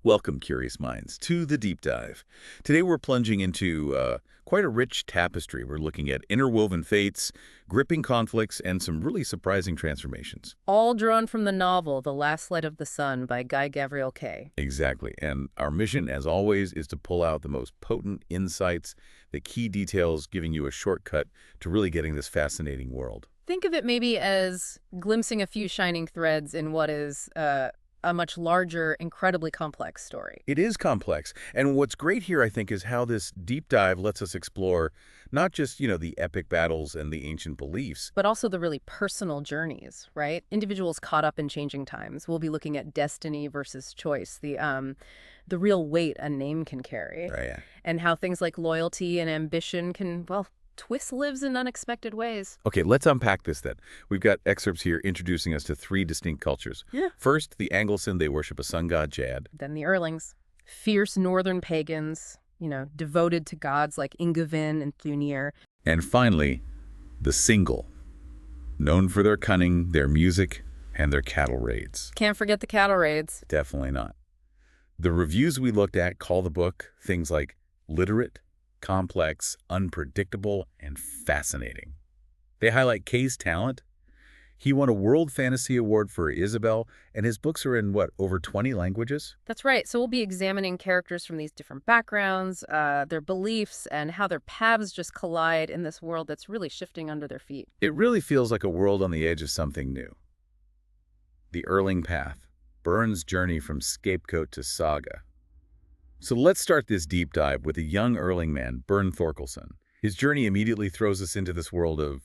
Welcome, curious minds, to the deep dive. Today we're plunging into quite a rich tapestry. We're looking at interwoven fates, gripping conflicts, and some really surprising transformations. All drawn from the novel The Last Light of the Sun by Gavriel. Exactly. And our mission, as always, is to pull out the most potent insights, the key details, giving you a shortcut to really getting this fascinating world. Think of it maybe as glimpsing a few shining threads in what is a much larger, incredibly complex story. It is complex. And what's great here, I think, is how this deep dive lets us explore not just, the epic battles and the ancient beliefs. But also the really personal journeys, right? Individuals caught up in changing times. We'll be looking at destiny versus choice, the real weight a name can carry, Right, yeah. and how things like loyalty and ambition can, well, twist lives in unexpected ways. Okay, let's unpack this then. We've got excerpts here introducing us to three distinct cultures. Yeah. First, the Angleson, they worship a sun god, Jad. Then the Erlings, fierce northern pagans, devoted to gods like Ingavin and Thunir. And finally, the Cyngael, known for their cunning, their music, and their cattle raids. Can't forget the cattle raids. Definitely not. The reviews we looked at call the book things like literate, complex, unpredictable, and fascinating. They highlight Kay's talent. He won a World Fantasy Award for Isabel, and his books are in, over 20 languages? That's right. So we'll be examining characters from these different backgrounds, their beliefs, and how their paths just collide in this world that's really shifting under their feet. It really feels like a world on the edge of something new. The Erling Path, Byrne's journey from scapegoat to saga. So let's start this deep dive with a young Erling man, Byrne Thorkelson. His journey immediately throws us into this world of,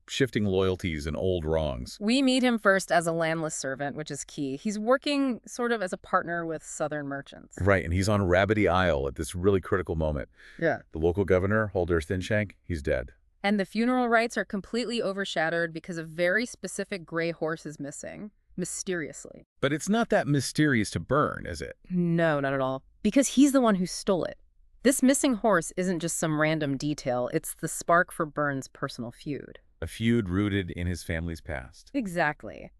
shifting loyalties and old wrongs. We meet him first as a landless servant, which is key. He's working sort of as a partner with southern merchants. Right, and he's on Rabbity Isle at this really critical moment. Yeah. The local governor, Holder Thinshank, he's dead. And the funeral rites are completely overshadowed because a very specific gray horse is missing, mysteriously. But it's not that mysterious to Byrne, is it? No, not at all. Because he's the one who stole it. This missing horse isn't just some random detail, it's the spark for Byrne's personal feud. A feud rooted in his family's past. Exactly.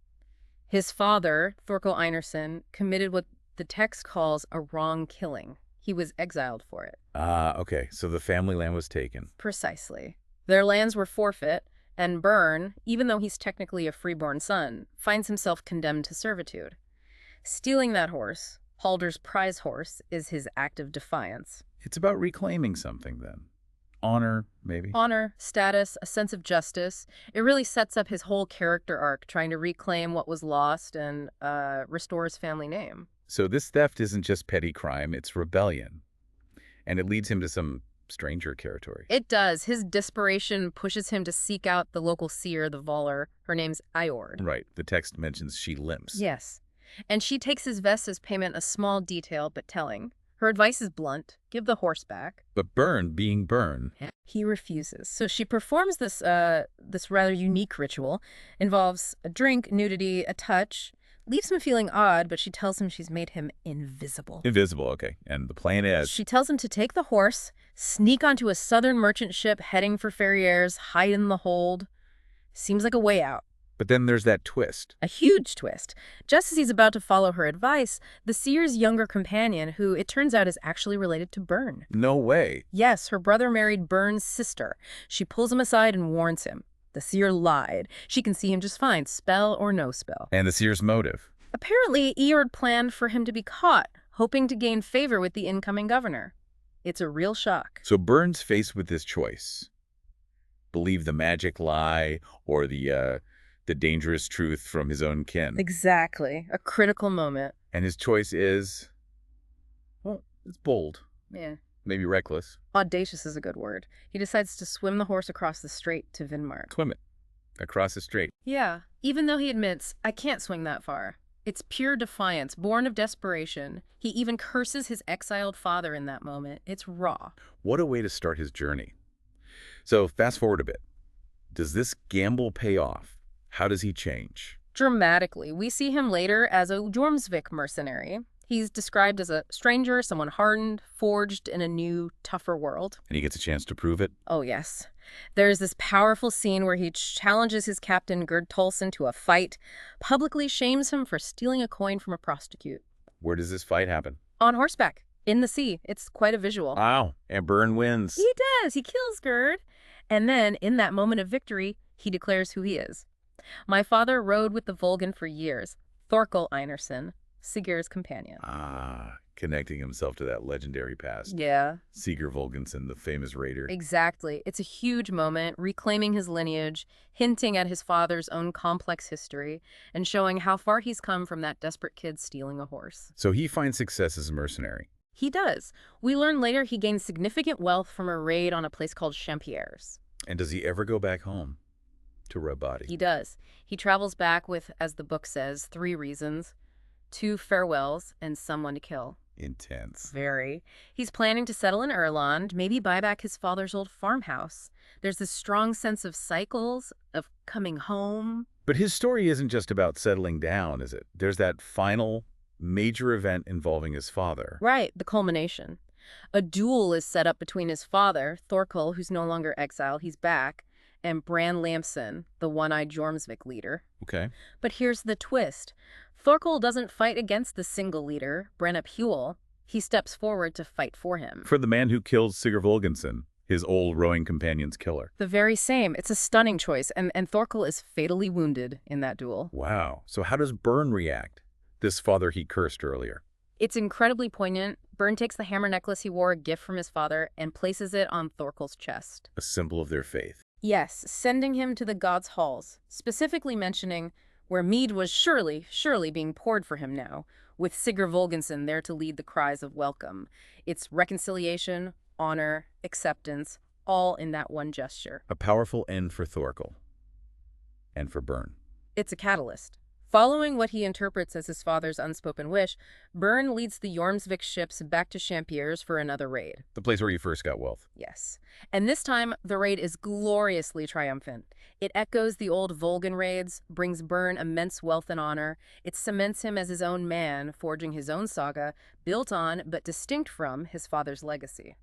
His father, Thorkel Einarsson, committed what the text calls a wrong killing. He was exiled for it. Ah, okay, so the family land was taken. Precisely. Their lands were forfeit, and Byrne, even though he's technically a freeborn son, finds himself condemned to servitude. Stealing that horse, Halder's prize horse, is his act of defiance. It's about reclaiming something, then. Honor, maybe? Honor, status, a sense of justice. It really sets up his whole character arc, trying to reclaim what was lost and restore his family name. So this theft isn't just petty crime, it's rebellion. And it leads him to some stranger territory. It does. His desperation pushes him to seek out the local seer, the Voller. Her name's Iord. Right. The text mentions she limps. Yes. And she takes his vest as payment, a small detail, but telling. Her advice is blunt. Give the horse back. But Byrne, being Byrne, he refuses. So she performs this rather unique ritual. Involves a drink, nudity, a touch. Leaves him feeling odd, but she tells him she's made him invisible. Invisible, okay. And the plan is? She tells him to take the horse, sneak onto a southern merchant ship heading for Ferrieres, hide in the hold. Seems like a way out. But then there's that twist. A huge twist. Just as he's about to follow her advice, the seer's younger companion, who it turns out is actually related to Byrne. No way. Yes, her brother married Byrne's sister. She pulls him aside and warns him. The seer lied. She can see him just fine, spell or no spell. And the seer's motive? Apparently, Iord planned for him to be caught, hoping to gain favor with the incoming governor. It's a real shock. So Byrne's faced with this choice. Believe the magic lie or the dangerous truth from his own kin. Exactly. A critical moment. And his choice is, it's bold. Yeah. Maybe reckless. Audacious is a good word. He decides to swim the horse across the strait to Vinmark. Swim it. Across the strait. Yeah. Even though he admits, I can't swing that far. It's pure defiance, born of desperation. He even curses his exiled father in that moment. It's raw. What a way to start his journey. So fast forward a bit. Does this gamble pay off? How does he change? Dramatically. We see him later as a Jormsvik mercenary. He's described as a stranger, someone hardened, forged in a new, tougher world. And he gets a chance to prove it? Oh, yes. There's this powerful scene where he challenges his captain, Gerd Tolson, to a fight, publicly shames him for stealing a coin from a prostitute. Where does this fight happen? On horseback, in the sea. It's quite a visual. Wow, and Byrne wins. He does. He kills Gerd. And then, in that moment of victory, he declares who he is. My father rode with the Volgan for years. Thorkel Einarsson, Sigurd's companion. Connecting himself to that legendary past. Yeah. Sigurd Volgansson, the famous raider. Exactly. It's a huge moment, reclaiming his lineage, hinting at his father's own complex history, and showing how far he's come from that desperate kid stealing a horse. So he finds success as a mercenary. He does. We learn later he gained significant wealth from a raid on a place called Champierres. And does he ever go back home to Rabadi? He does. He travels back with, as the book says, 3 reasons: 2 farewells and someone to kill. Intense. Very. He's planning to settle in Erland, maybe buy back his father's old farmhouse. There's this strong sense of cycles, of coming home. But his story isn't just about settling down, is it? There's that final major event involving his father. Right, the culmination. A duel is set up between his father, Thorkel, who's no longer exiled, he's back, and Bran Lamson, the one-eyed Jormsvik leader. Okay. But here's the twist. Thorkel doesn't fight against the single leader, Brenna Huel. He steps forward to fight for him. For the man who killed Sigurd Volgansson, his old rowing companion's killer. The very same. It's a stunning choice, and Thorkel is fatally wounded in that duel. Wow. So how does Byrne react? This father he cursed earlier. It's incredibly poignant. Byrne takes the hammer necklace he wore, a gift from his father, and places it on Thorkel's chest. A symbol of their faith. Yes, sending him to the gods' halls, specifically mentioning where mead was surely being poured for him now, with Sigurd Volgansson there to lead the cries of welcome. It's reconciliation, honor, acceptance, all in that one gesture. A powerful end for Thorkel. And for Byrne. It's a catalyst. Following what he interprets as his father's unspoken wish, Byrne leads the Jormsvik ships back to Champierres for another raid. The place where he first got wealth. Yes. And this time, the raid is gloriously triumphant. It echoes the old Volgan raids, brings Byrne immense wealth and honor. It cements him as his own man, forging his own saga, built on, but distinct from, his father's legacy.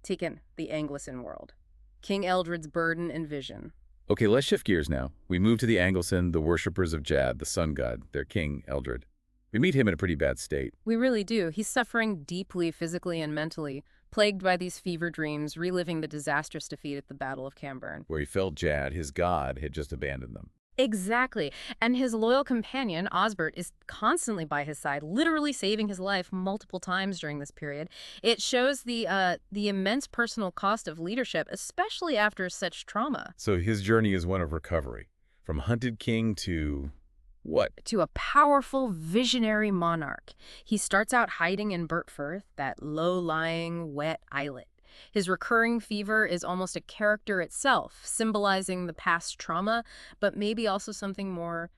Tekken, the Anglisson world. King Eldred's burden and vision. Okay, let's shift gears now. We move to the Anglisson, the worshippers of Jad, the sun god, their king, Eldred. We meet him in a pretty bad state. We really do. He's suffering deeply physically and mentally, plagued by these fever dreams, reliving the disastrous defeat at the Battle of Camburn. Where he felt Jad, his god, had just abandoned them. Exactly. And his loyal companion, Osbert, is constantly by his side, literally saving his life multiple times during this period. It shows the immense personal cost of leadership, especially after such trauma. So his journey is one of recovery. From hunted king to what? To a powerful, visionary monarch. He starts out hiding in Bertfirth, that low-lying, wet islet. His recurring fever is almost a character itself, symbolizing the past trauma, but maybe also something more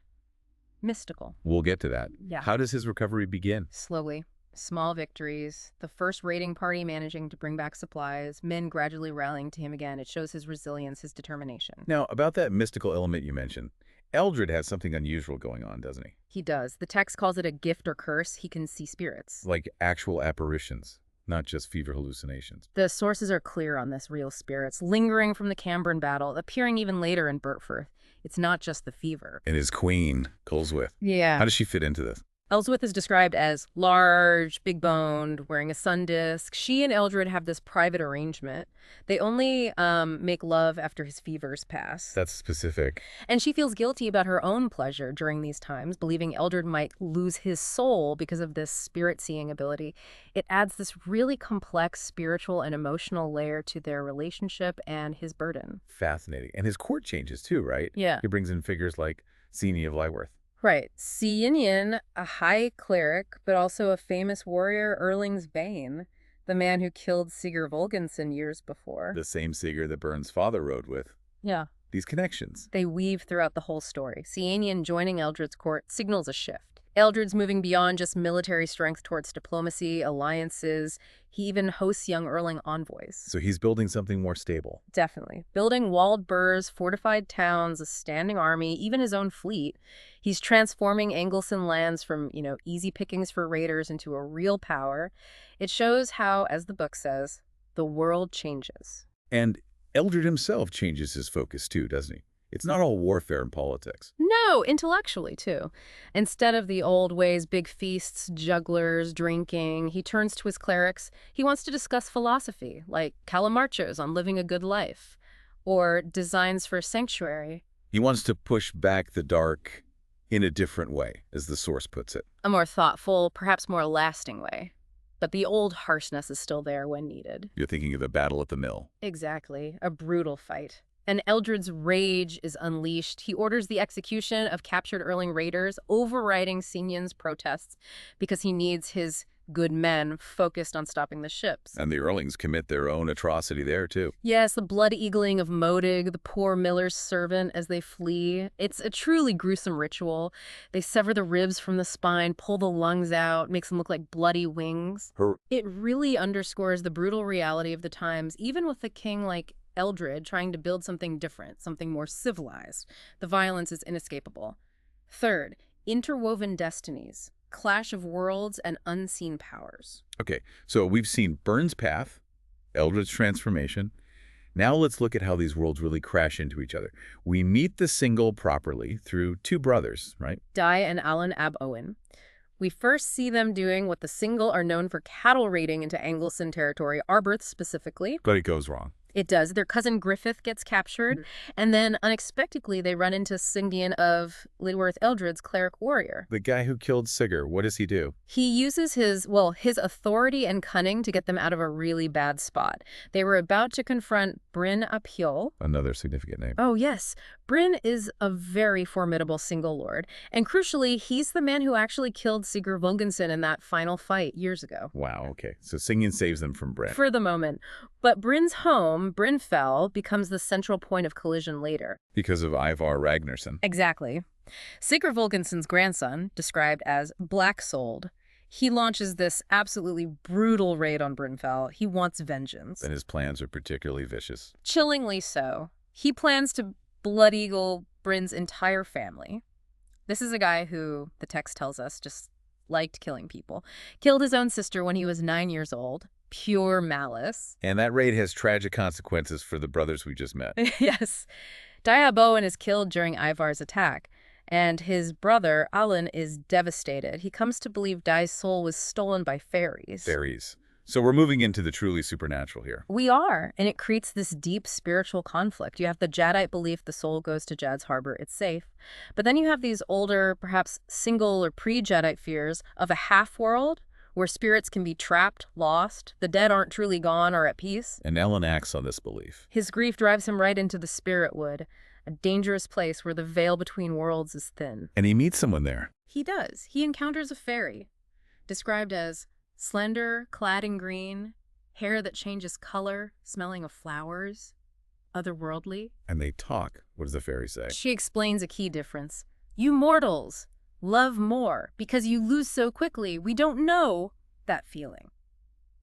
mystical. We'll get to that. Yeah. How does his recovery begin? Slowly. Small victories, the first raiding party managing to bring back supplies, men gradually rallying to him again. It shows his resilience, his determination. Now, about that mystical element you mentioned, Eldred has something unusual going on, doesn't he? He does. The text calls it a gift or curse. He can see spirits. Like actual apparitions. Not just fever hallucinations. The sources are clear on this: real spirits, lingering from the Camburn battle, appearing even later in Bertfirth. It's not just the fever. And his queen, Colswith. Yeah. How does she fit into this? Ellsworth is described as large, big-boned, wearing a sun disk. She and Eldred have this private arrangement. They only make love after his fevers pass. That's specific. And she feels guilty about her own pleasure during these times, believing Eldred might lose his soul because of this spirit-seeing ability. It adds this really complex spiritual and emotional layer to their relationship and his burden. Fascinating. And his court changes too, right? Yeah. He brings in figures like Cyngael of Lightworth. Right. Cyngael, a high cleric, but also a famous warrior, Erling's Bane, the man who killed Sigurd Volgansson years before. The same Sigurd that Byrne's father rode with. Yeah. These connections. They weave throughout the whole story. Cyngael joining Eldred's court signals a shift. Eldred's moving beyond just military strength towards diplomacy, alliances. He even hosts young Erling envoys. So he's building something more stable. Definitely. Building walled burhs, fortified towns, a standing army, even his own fleet. He's transforming Anglisson lands from, easy pickings for raiders into a real power. It shows how, as the book says, the world changes. And Eldred himself changes his focus too, doesn't he? It's not all warfare and politics. No, intellectually, too. Instead of the old ways, big feasts, jugglers, drinking, he turns to his clerics. He wants to discuss philosophy, like Calamarchos on living a good life, or designs for sanctuary. He wants to push back the dark in a different way, as the source puts it. A more thoughtful, perhaps more lasting way. But the old harshness is still there when needed. You're thinking of the battle at the mill. Exactly. A brutal fight. And Eldred's rage is unleashed. He orders the execution of captured Erling raiders, overriding Cyngael's protests because he needs his good men focused on stopping the ships. And the Erlings commit their own atrocity there, too. Yes, the blood-eagling of Modig, the poor miller's servant, as they flee. It's a truly gruesome ritual. They sever the ribs from the spine, pull the lungs out, makes them look like bloody wings. It really underscores the brutal reality of the times, even with a king like Eldred trying to build something different, something more civilized. The violence is inescapable. Third, interwoven destinies, clash of worlds and unseen powers. Okay, so we've seen Byrne's path, Eldred's transformation. Now let's look at how these worlds really crash into each other. We meet the Cyngael properly through two brothers, right? Dai and Alan ab Owen. We first see them doing what the Cyngael are known for cattle raiding into Angleson territory, Arbroath specifically. But it goes wrong. It does. Their cousin Griffith gets captured, and then unexpectedly they run into Cyngael of Lidworth Eldred's cleric warrior. The guy who killed Sigurd, what does he do? He uses his authority and cunning to get them out of a really bad spot. They were about to confront Bryn ap Hjoll. Another significant name. Oh, yes. Bryn is a very formidable Cyngael lord, and crucially, he's the man who actually killed Sigurd Vogensen in that final fight years ago. Wow, okay. So Cyngael saves them from Bryn. For the moment. But Bryn's home, Brynfell, becomes the central point of collision later. Because of Ivar Ragnarsson. Exactly. Sigurd Vogensen's grandson, described as black-souled, he launches this absolutely brutal raid on Brynfell. He wants vengeance. And his plans are particularly vicious. Chillingly so. He plans to Blood Eagle Bryn's entire family. This is a guy who, the text tells us, just liked killing people. Killed his own sister when he was 9 years old. Pure malice. And that raid has tragic consequences for the brothers we just met. Yes. Dai ab Owen is killed during Ivar's attack, and his brother, Alan, is devastated. He comes to believe Dai's soul was stolen by fairies. Fairies. So we're moving into the truly supernatural here. We are, and it creates this deep spiritual conflict. You have the Jaddite belief the soul goes to Jadd's harbor, it's safe. But then you have these older, perhaps Cyngael or pre-Jaddite fears of a half-world where spirits can be trapped, lost, the dead aren't truly gone or at peace. And Alan acts on this belief. His grief drives him right into the spirit wood, a dangerous place where the veil between worlds is thin. And he meets someone there. He does. He encounters a fairy, described as slender, clad in green, hair that changes color, smelling of flowers, otherworldly. And they talk. What does the fairy say? She explains a key difference. You mortals love more because you lose so quickly. We don't know that feeling.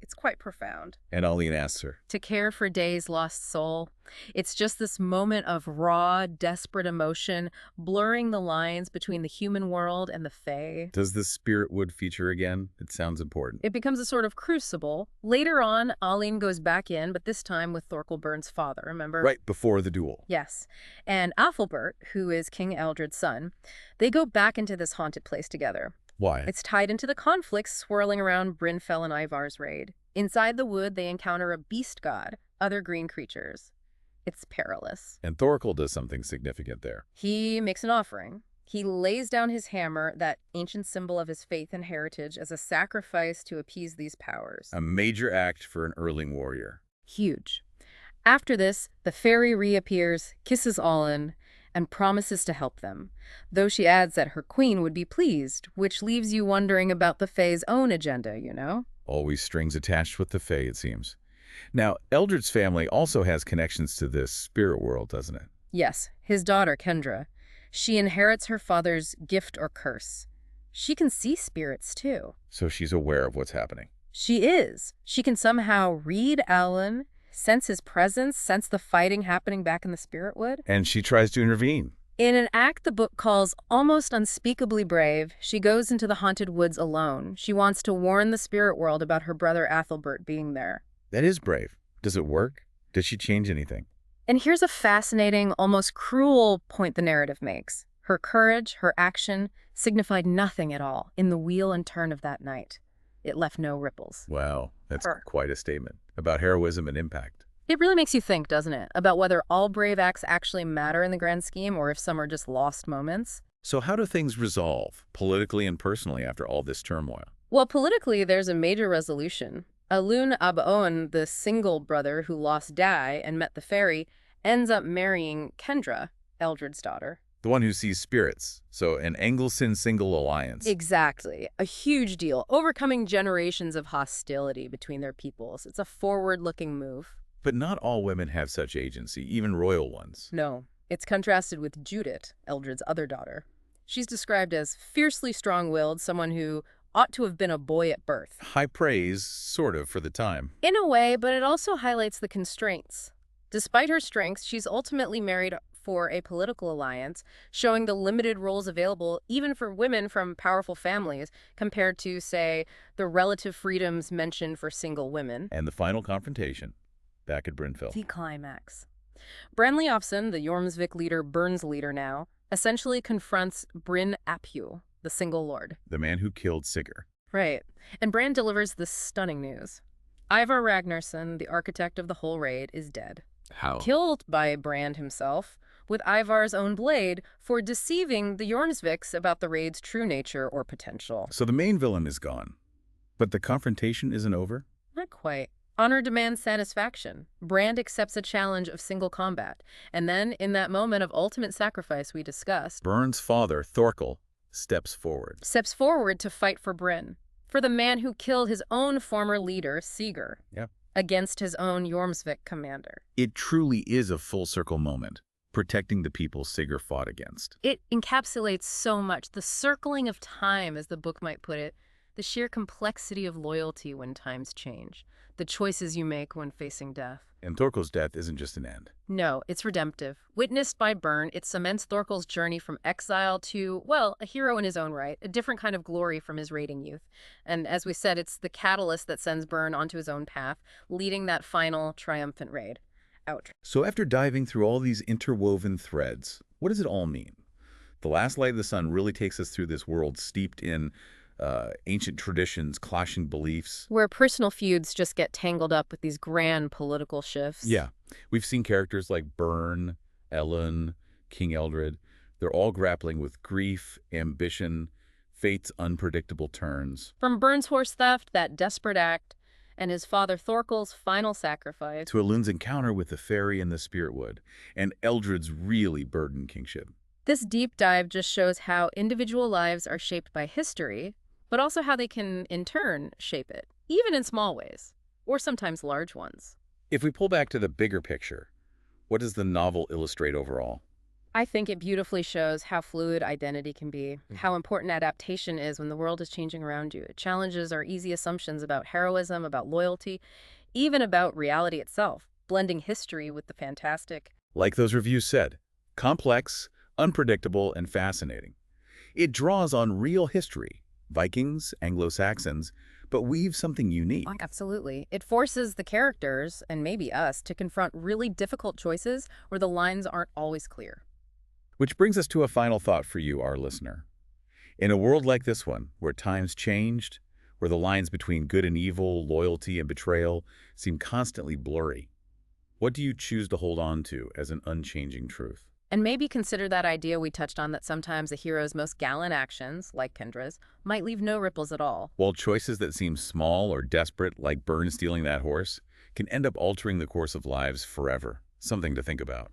It's quite profound. And Aline asks her, To care for Day's lost soul. It's just this moment of raw, desperate emotion, blurring the lines between the human world and the fae. does the spirit wood feature again? It sounds important. It becomes a sort of crucible. Later on, Aline goes back in, but this time with Thorkel Byrne's father, remember? Right before the duel. Yes. And Athelbert, who is King Eldred's son, they go back into this haunted place together. Why? It's tied into the conflicts swirling around Brynfell and Ivar's raid. Inside the wood, they encounter a beast god, other green creatures. It's perilous. And Thorkel does something significant there. He makes an offering. He lays down his hammer, that ancient symbol of his faith and heritage, as a sacrifice to appease these powers. A major act for an Erling warrior. Huge. After this, the fairy reappears, kisses Alan, and promises to help them, though she adds that her queen would be pleased, which leaves you wondering about the Fae's own agenda, you know? Always strings attached with the Fae, it seems. Now, Eldred's family also has connections to this spirit world, doesn't it? Yes, his daughter, Kendra. She inherits her father's gift or curse. She can see spirits, too. So she's aware of what's happening. She is. She can somehow read Alan, sense his presence, sense the fighting happening back in the spirit wood. And she tries to intervene. In an act the book calls almost unspeakably brave, she goes into the haunted woods alone. She wants to warn the spirit world about her brother Athelbert being there. That is brave. Does it work? Does she change anything? And here's a fascinating, almost cruel point the narrative makes. Her courage, her action, signified nothing at all in the wheel and turn of that night. It left no ripples. Wow, that's Her. quite a statement about heroism and impact. It really makes you think, doesn't it, about whether all brave acts actually matter in the grand scheme or if some are just lost moments? So how do things resolve, politically and personally, after all this turmoil? Well, politically, there's a major resolution. Alun Ab-Owen, the single brother who lost Dai and met the fairy, ends up marrying Kendra, Eldred's daughter. The one who sees spirits, so an Anglesyn single alliance. Exactly. A huge deal, overcoming generations of hostility between their peoples. It's a forward-looking move. But not all women have such agency, even royal ones. No, it's contrasted with Judith, Eldred's other daughter. She's described as fiercely strong-willed, someone who ought to have been a boy at birth. High praise, sort of, for the time. In a way, but it also highlights the constraints. Despite her strengths, she's ultimately married for a political alliance, showing the limited roles available even for women from powerful families compared to, say, the relative freedoms mentioned for single women. And the final confrontation, back at Brynfell. The climax. Bran Leofson, the Jormsvik leader, Byrne's leader now, essentially confronts Bryn Aphu, the single lord. The man who killed Sigurd. Right. And Bran delivers this stunning news. Ivar Ragnarsson, the architect of the whole raid, is dead. How? Killed by Brand himself, with Ivar's own blade, for deceiving the Jormsviks about the raid's true nature or potential. So the main villain is gone. But the confrontation isn't over? Not quite. Honor demands satisfaction. Brand accepts a challenge of single combat. And then, in that moment of ultimate sacrifice we discussed, Byrne's father, Thorkel, steps forward. steps forward to fight for Bryn, for the man who killed his own former leader, Sigurd, Yep. against his own Jormsvik commander. It truly is a full-circle moment, protecting the people Sigurd fought against. It encapsulates so much, the circling of time, as the book might put it, the sheer complexity of loyalty when times change, the choices you make when facing death. And Thorkel's death isn't just an end. No, it's redemptive. Witnessed by Byrne, it cements Thorkel's journey from exile to, well, a hero in his own right, a different kind of glory from his raiding youth. And as we said, it's the catalyst that sends Byrne onto his own path, leading that final triumphant raid. Out. So after diving through all these interwoven threads, what does it all mean? The Last Light of the Sun really takes us through this world steeped in ancient traditions, clashing beliefs. Where personal feuds just get tangled up with these grand political shifts. Yeah. We've seen characters like Byrne, Ellen, King Eldred. They're all grappling with grief, ambition, fate's unpredictable turns. From Byrne's horse theft, that desperate act, and his father Thorkel's final sacrifice. To Elun's encounter with the fairy in the Spiritwood, and Eldred's really burdened kingship. This deep dive just shows how individual lives are shaped by history, but also how they can, in turn, shape it, even in small ways, or sometimes large ones. If we pull back to the bigger picture, what does the novel illustrate overall? I think it beautifully shows how fluid identity can be, how important adaptation is when the world is changing around you. It challenges our easy assumptions about heroism, about loyalty, even about reality itself, blending history with the fantastic. Like those reviews said, complex, unpredictable, and fascinating. It draws on real history, Vikings, Anglo-Saxons, but weaves something unique. Absolutely. It forces the characters, and maybe us, to confront really difficult choices where the lines aren't always clear. Which brings us to a final thought for you, our listener. In a world like this one, where times changed, where the lines between good and evil, loyalty and betrayal seem constantly blurry, what do you choose to hold on to as an unchanging truth? And maybe consider that idea we touched on that sometimes a hero's most gallant actions, like Kendra's, might leave no ripples at all. While choices that seem small or desperate, like Byrne stealing that horse, can end up altering the course of lives forever. Something to think about.